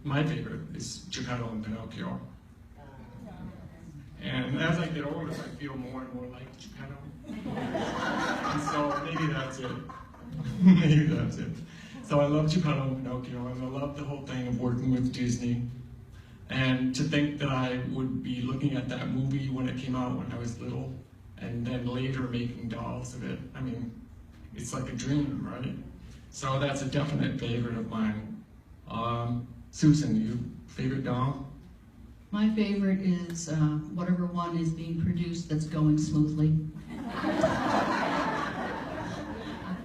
my favorite is Geppetto and Pinocchio. And as I get older, I feel more and more like Geppetto. And so maybe that's it. Maybe that's it. So I love Geppetto and Pinocchio, and I love the whole thing of working with Disney. And to think that I would be looking at that movie when it came out when I was little, and then later making dolls of it, I mean, it's like a dream, right? So that's a definite favorite of mine. Susan, you favorite doll? My favorite is whatever one is being produced that's going smoothly.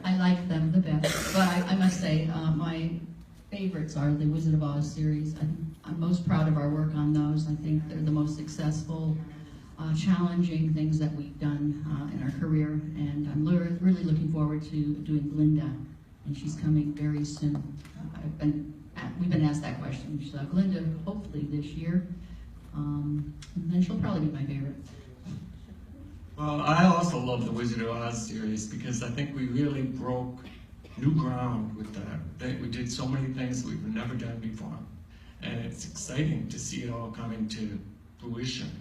I like them the best, but I must say my favorites are the Wizard of Oz series. I'm most proud of our work on those. I think they're the most successful, challenging things that we've done in our career, and I'm really looking forward to doing Glinda, and she's coming very soon. We've been asked that question. So Glinda, hopefully this year, and then she'll probably be my favorite. Well, I also love the Wizard of Oz series because I think we really broke new ground with that. We did so many things we've never done before, and it's exciting to see it all coming to fruition.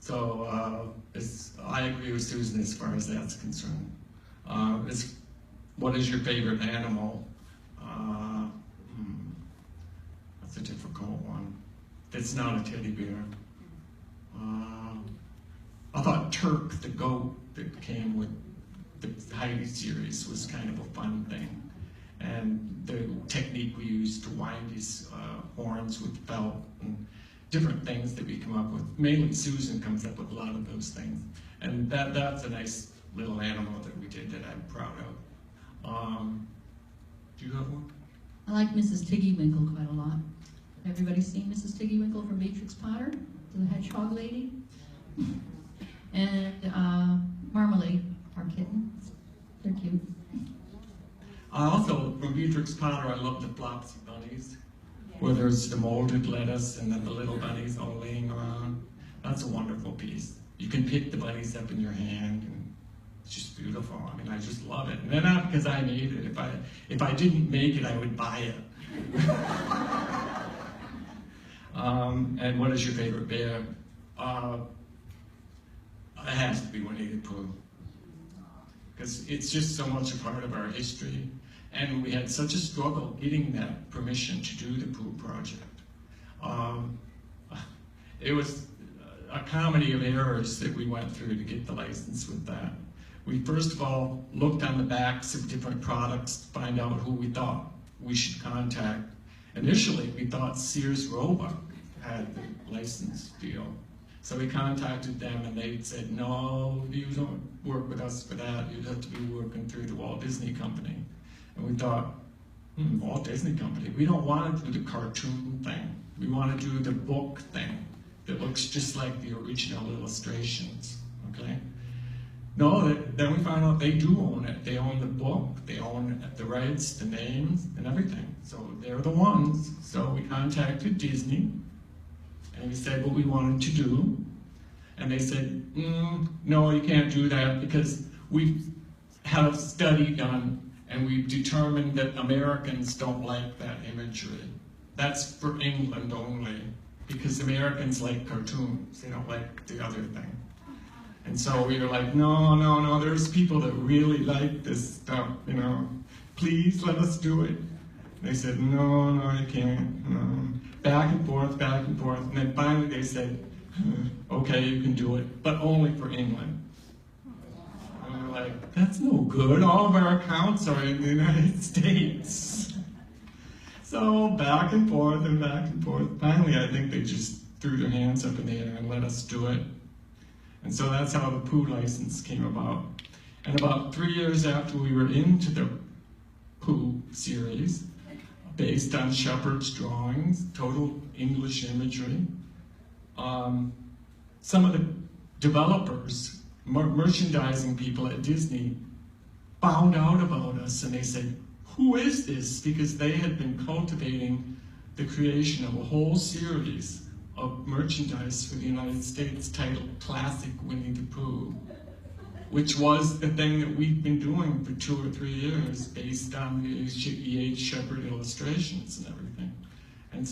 So I agree with Susan as far as that's concerned. What is your favorite animal? That's a difficult one. It's not a teddy bear. I thought Turk, the goat that came with the Heidi series, was kind of a fun thing. And the technique we used to wind his horns with felt and different things that we come up with. Mainly Susan comes up with a lot of those things. And that's a nice little animal that we did that I'm proud of. Do you have one? I like Mrs. Tiggywinkle quite a lot. Everybody seen Mrs. Tiggywinkle from Beatrix Potter, the hedgehog lady? And Marmalade, our kitten. They're cute. Also, from Beatrix Potter, I love the Flopsy bunnies, where there's the molded lettuce and then the little bunnies all laying around. That's a wonderful piece. You can pick the bunnies up in your hand, and it's just beautiful. I mean, I just love it. And then not because I made it. If I didn't make it, I would buy it. And what is your favorite bear? It has to be Winnie the Pooh, because it's just so much a part of our history, and we had such a struggle getting that permission to do the Pooh project. It was a comedy of errors that we went through to get the license with that. We first of all looked on the backs of different products to find out who we thought we should contact. Initially, we thought Sears Roebuck had the license deal. So we contacted them, and they said, no, you don't work with us for that. You'd have to be working through the Walt Disney Company. And we thought, Walt Disney Company? We don't want to do the cartoon thing. We want to do the book thing that looks just like the original illustrations, okay? No, then we found out they do own it. They own the book, they own the rights, the names, and everything. So they're the ones. So we contacted Disney, and we said what we wanted to do. And they said, no, you can't do that because we've had a study done and we've determined that Americans don't like that imagery. That's for England only, because Americans like cartoons. They don't like the other thing. And so we were like, no, there's people that really like this stuff, you know. Please let us do it. They said, no, you can't. No. Back and forth, and then finally they said, okay, you can do it, but only for England. And we were like, that's no good. All of our accounts are in the United States. So back and forth. Finally, I think they just threw their hands up in the air and let us do it. And so that's how the Pooh license came about. And about 3 years after we were into the Pooh series, based on Shepard's drawings, total English imagery, some of the developers, merchandising people at Disney, found out about us and they said, who is this? Because they had been cultivating the creation of a whole series of merchandise for the United States titled Classic Winnie the Pooh, which was the thing that we've been doing for 2 or 3 years based on the E.H. Shepard illustrations and everything.